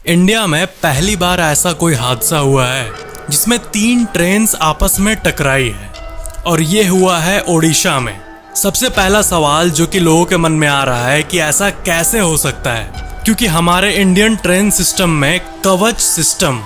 India में पहली बार ऐसा कोई हादसा हुआ है जिसमें 3 ट्रेन्स आपस में टकराई है और ये हुआ है ओडिशा में। सबसे पहला सवाल जो कि लोगों के मन में आ रहा है कि ऐसा कैसे हो सकता है, क्योंकि हमारे इंडियन ट्रेन सिस्टम में कवच सिस्टम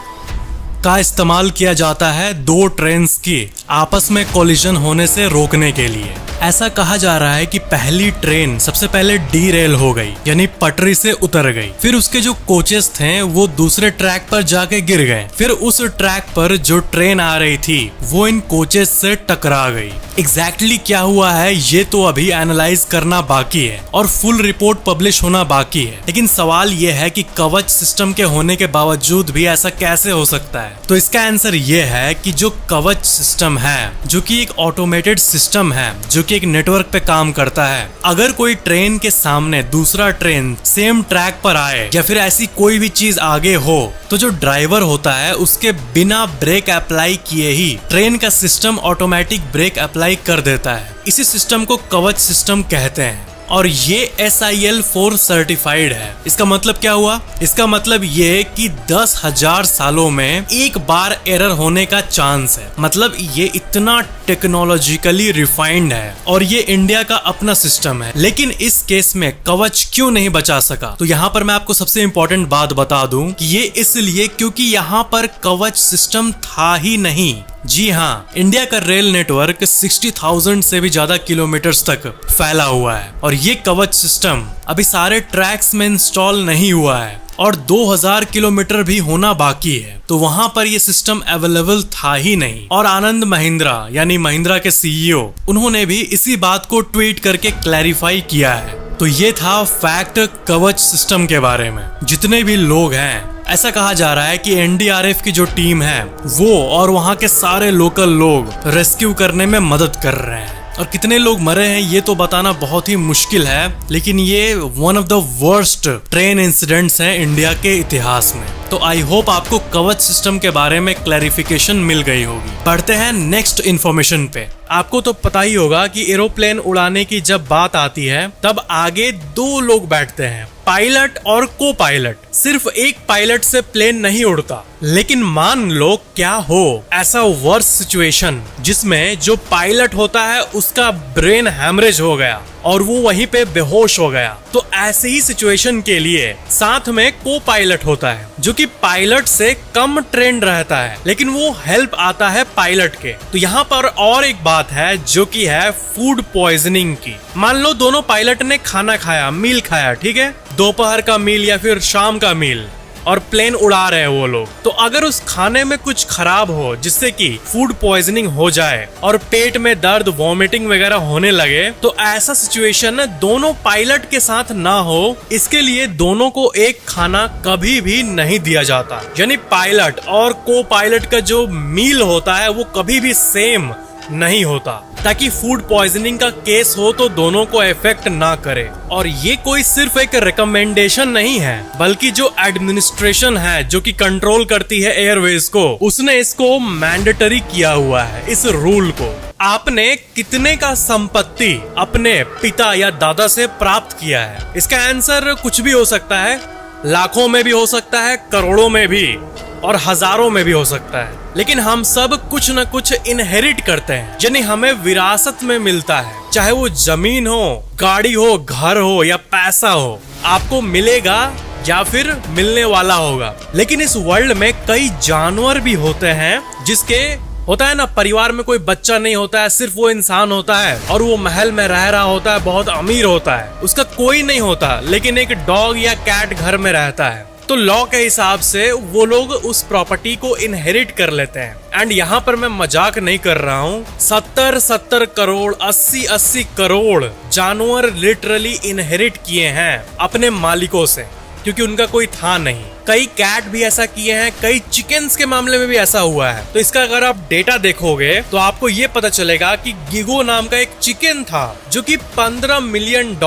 का इस्तेमाल किया जाता है 2 ट्रेन्स की आपस में कोलिजन होने से रोकने के लिए। ऐसा कहा जा रहा है कि पहली ट्रेन सबसे पहले डीरेल हो गई, यानी पटरी से उतर गई। फिर उसके जो कोचेस थे वो दूसरे ट्रैक पर जाके गिर गए। फिर उस ट्रैक पर जो ट्रेन आ रही थी वो इन कोचेस से टकरा गई। एग्जैक्टली क्या हुआ है ये तो अभी एनालाइज करना बाकी है और फुल रिपोर्ट पब्लिश होना बाकी है। लेकिन सवाल ये है कि कवच सिस्टम के होने के बावजूद भी ऐसा कैसे हो सकता है। तो इसका आंसर ये है कि जो कवच सिस्टम है, जो कि एक ऑटोमेटेड सिस्टम है, जो कि एक नेटवर्क पे काम करता है। अगर कोई ट्रेन के सामने दूसरा ट्रेन सेम ट्रैक पर आए या फिर ऐसी कोई भी चीज आगे हो, तो जो ड्राइवर होता है उसके बिना ब्रेक अप्लाई किए ही ट्रेन का सिस्टम ऑटोमेटिक ब्रेक अप्लाई कर देता है। इसी सिस्टम को कवच सिस्टम कहते हैं और ये SIL 4 सर्टिफाइड है। इसका मतलब क्या हुआ? इसका मतलब ये कि 10,000 सालों में एक बार एरर होने का चांस है। मतलब ये इतना टेक्नोलॉजिकली रिफाइंड है और ये इंडिया का अपना सिस्टम है। लेकिन इस केस में कवच क्यों नहीं बचा सका? तो यहाँ पर मैं आपको सबसे इम्पोर्टेंट बात बता दूं कि ये इसलिए क्योंकि यहाँ पर कवच सिस्टम था ही नहीं। जी हाँ, इंडिया का रेल नेटवर्क 60,000 से भी ज्यादा किलोमीटर्स तक फैला हुआ है और ये कवच सिस्टम अभी सारे ट्रैक्स में इंस्टॉल नहीं हुआ है और 2000 किलोमीटर भी होना बाकी है। तो वहां पर ये सिस्टम अवेलेबल था ही नहीं। और आनंद महिंद्रा यानी महिंद्रा के CEO उन्होंने भी इसी बात को ट्वीट करके क्लैरिफाई किया है। तो ये था फैक्ट कवच सिस्टम के बारे में। जितने भी लोग हैं, ऐसा कहा जा रहा है कि NDRF की जो टीम है वो और वहाँ के सारे लोकल लोग रेस्क्यू करने में मदद कर रहे हैं। और कितने लोग मरे हैं ये तो बताना बहुत ही मुश्किल है, लेकिन ये one of the worst train incidents हैं इंडिया के इतिहास में। तो आई होप आपको कवच सिस्टम के बारे में क्लैरिफिकेशन मिल गई होगी। बढ़ते हैं नेक्स्ट इन्फॉर्मेशन पे। आपको तो पता ही होगा कि एरोप्लेन उड़ाने की जब बात आती है तब आगे 2 लोग बैठते हैं, पायलट और को पायलट। सिर्फ एक पायलट से प्लेन नहीं उड़ता। लेकिन मान लो क्या हो ऐसा वर्स सिचुएशन जिसमें जो पायलट होता है उसका ब्रेन हैमरेज हो गया और वो वहीं पे बेहोश हो गया। तो ऐसे ही सिचुएशन के लिए साथ में को पायलट होता है जो कि पायलट से कम ट्रेंड रहता है, लेकिन वो हेल्प आता है पायलट के। तो यहाँ पर और एक बात है जो कि है फूड पॉइजनिंग की। मान लो दोनों पायलट ने खाना खाया, मील खाया, ठीक है, दोपहर का मील या फिर शाम का मील, और प्लेन उड़ा रहे हैं वो लोग। तो अगर उस खाने में कुछ खराब हो जिससे कि फूड पॉइजनिंग हो जाए और पेट में दर्द, वॉमिटिंग वगैरह होने लगे, तो ऐसा सिचुएशन दोनों पायलट के साथ ना हो, इसके लिए दोनों को एक खाना कभी भी नहीं दिया जाता। यानी पायलट और को पायलट का जो मील होता है वो कभी भी सेम नहीं होता, ताकि फूड पॉइजनिंग का केस हो तो दोनों को इफेक्ट ना करे। और ये कोई सिर्फ एक रिकमेंडेशन नहीं है, बल्कि जो एडमिनिस्ट्रेशन है जो कि कंट्रोल करती है एयरवेज को, उसने इसको मैंडेटरी किया हुआ है, इस रूल को। आपने कितने का संपत्ति अपने पिता या दादा से प्राप्त किया है? इसका आंसर कुछ भी हो सकता है। लाखों में भी हो सकता है, करोड़ों में भी, और हजारों में भी हो सकता है। लेकिन हम सब कुछ न कुछ इनहेरिट करते हैं, यानी हमें विरासत में मिलता है। चाहे वो जमीन हो, गाड़ी हो, घर हो या पैसा हो, आपको मिलेगा या फिर मिलने वाला होगा। लेकिन इस वर्ल्ड में कई जानवर भी होते हैं जिसके होता है ना, परिवार में कोई बच्चा नहीं होता है, सिर्फ वो इंसान होता है और वो महल में रह रहा होता है, बहुत अमीर होता है, उसका कोई नहीं होता, लेकिन एक डॉग या कैट घर में रहता है। तो लॉ के हिसाब से वो लोग उस प्रॉपर्टी को इनहेरिट कर लेते हैं। एंड यहाँ पर मैं मजाक नहीं कर रहा हूँ, 70 करोड़ 80 करोड़ जानवर लिटरली इनहेरिट किए हैं अपने मालिकों से, क्योंकि उनका कोई था नहीं। कई कैट भी ऐसा किए हैं, कई चिकन्स के मामले में भी ऐसा हुआ है। तो इसका अगर आप डेटा देखोगे तो आपको ये पता चलेगा कि गिगो नाम का एक चिकन था जो कि $15 मिलियन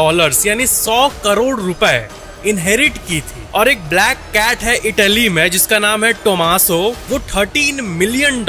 यानी 100 करोड़ रुपए इनहेरिट की थी। और एक ब्लैक कैट है इटली में जिसका नाम है टोमासो, वो $13 मिलियन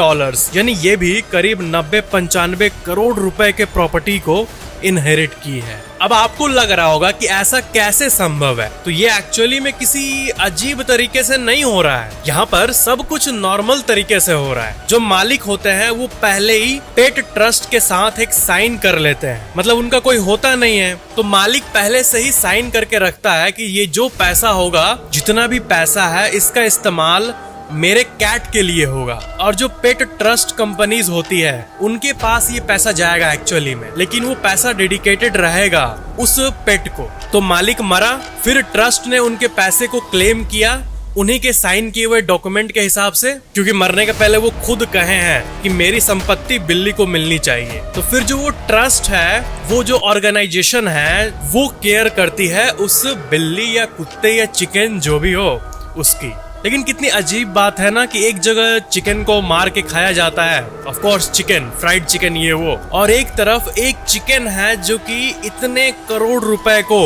यानी ये भी करीब 90-95 करोड़ रुपए के प्रॉपर्टी को इनहेरिट की है। अब आपको लग रहा होगा कि ऐसा कैसे संभव है, तो ये एक्चुअली में किसी अजीब तरीके से नहीं हो रहा है। यहाँ पर सब कुछ नॉर्मल तरीके से हो रहा है। जो मालिक होते हैं वो पहले ही पेट ट्रस्ट के साथ एक साइन कर लेते हैं, मतलब उनका कोई होता नहीं है तो मालिक पहले से ही साइन करके रखता है कि ये जो पैसा होगा, जितना भी पैसा है, इसका इस्तेमाल मेरे कैट के लिए होगा। और जो पेट ट्रस्ट कंपनीज होती है उनके पास ये पैसा जाएगा एक्चुअली में, लेकिन वो पैसा डेडिकेटेड रहेगा उस पेट को। तो मालिक मरा, फिर ट्रस्ट ने उनके पैसे को क्लेम किया उन्हीं के साइन किए हुए डॉक्यूमेंट के हिसाब से, क्योंकि मरने के पहले वो खुद कहे हैं कि मेरी संपत्ति बिल्ली को मिलनी चाहिए। तो फिर जो वो ट्रस्ट है, वो जो ऑर्गेनाइजेशन है, वो केयर करती है उस बिल्ली या कुत्ते या चिकन जो भी हो उसकी। लेकिन कितनी अजीब बात है ना कि एक जगह चिकन को मार के खाया जाता है, of course chicken, fried chicken ये वो, और एक तरफ एक चिकन है जो कि इतने करोड़ रुपए को,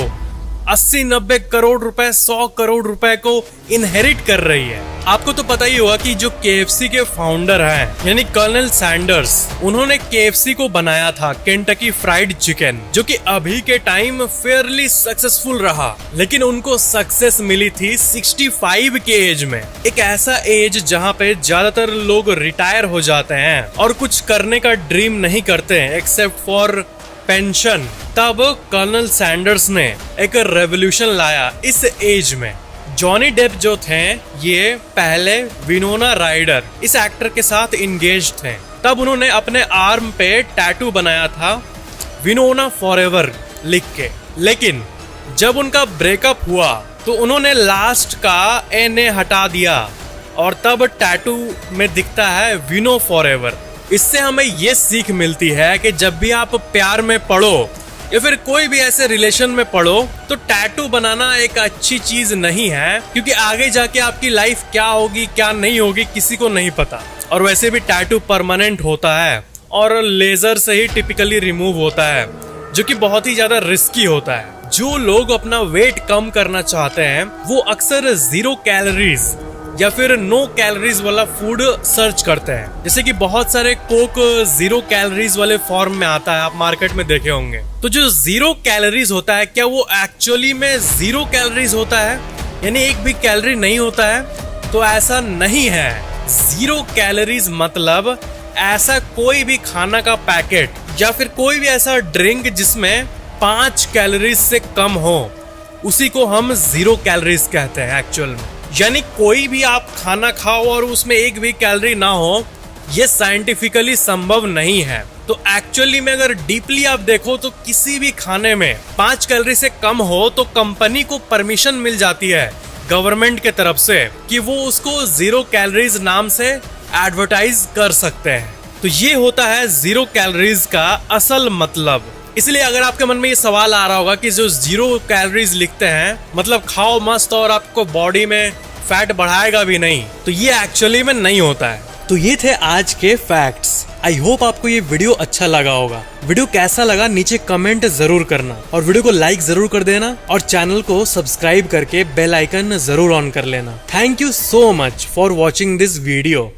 80-90 करोड़ रुपए, 100 करोड़ रुपए को इनहेरिट कर रही है। आपको तो पता ही होगा कि जो KFC के फाउंडर हैं, यानी कर्नल सैंडर्स, उन्होंने KFC को बनाया था, केंटकी फ्राइड चिकन, जो कि अभी के टाइम फेयरली सक्सेसफुल रहा। लेकिन उनको सक्सेस मिली थी 65 के एज में, एक ऐसा एज जहां पे ज्यादातर लोग रिटायर हो जाते हैं और कुछ करने का ड्रीम नहीं करते हैं एक्सेप्ट फॉर पेंशन। तब कर्नल सैंडर्स ने एक रेवोल्यूशन लाया इस एज में। जॉनी डेप जो थे, ये पहले विनोना राइडर इस एक्टर के साथ इंगेज थे। तब उन्होंने अपने आर्म पे टैटू बनाया था विनोना फॉरएवर लिख के। लेकिन जब उनका ब्रेकअप हुआ तो उन्होंने लास्ट का NA हटा दिया और तब टैटू में दिखता है विनो फॉरएवर। इससे हमें ये सीख मिलती है कि जब भी आप प्यार में पड़ो या फिर कोई भी ऐसे रिलेशन में पड़ो तो टैटू बनाना एक अच्छी चीज नहीं है, क्योंकि आगे जाके आपकी लाइफ क्या होगी क्या नहीं होगी किसी को नहीं पता। और वैसे भी टैटू परमानेंट होता है और लेजर से ही टिपिकली रिमूव होता है, जो कि बहुत ही ज्यादा रिस्की होता है। जो लोग अपना वेट कम करना चाहते हैं वो अक्सर 0 कैलोरीज या फिर नो कैलोरीज वाला फूड सर्च करते हैं। जैसे कि बहुत सारे कोक 0 कैलोरीज वाले फॉर्म में आता है, आप मार्केट में देखे होंगे। तो जो 0 कैलोरीज होता है, क्या वो एक्चुअली में 0 कैलोरीज होता है, यानी एक भी कैलोरी नहीं होता है? तो ऐसा नहीं है। 0 कैलोरीज मतलब ऐसा कोई भी खाना का पैकेट या फिर कोई भी ऐसा ड्रिंक जिसमें 5 कैलोरीज से कम हो, उसी को हम 0 कैलोरीज कहते हैं एक्चुअल में। यानी कोई भी आप खाना खाओ और उसमें एक भी कैलोरी ना हो, ये साइंटिफिकली संभव नहीं है। तो एक्चुअली में अगर डीपली आप देखो तो किसी भी खाने में 5 कैलोरी से कम हो तो कंपनी को परमिशन मिल जाती है गवर्नमेंट के तरफ से कि वो उसको 0 कैलोरीज नाम से एडवर्टाइज कर सकते हैं। तो ये होता है 0 कैलोरीज का असल मतलब। इसलिए अगर आपके मन में ये सवाल आ रहा होगा कि जो 0 कैलोरीज लिखते हैं मतलब खाओ मस्त और आपको बॉडी में फैट बढ़ाएगा भी नहीं, तो ये एक्चुअली में नहीं होता है। तो ये थे आज के फैक्ट्स। आई होप आपको ये वीडियो अच्छा लगा होगा। वीडियो कैसा लगा नीचे कमेंट जरूर करना और वीडियो को लाइक जरूर कर देना और चैनल को सब्सक्राइब करके बेल आइकन जरूर ऑन कर लेना। Thank you so much for watching this video.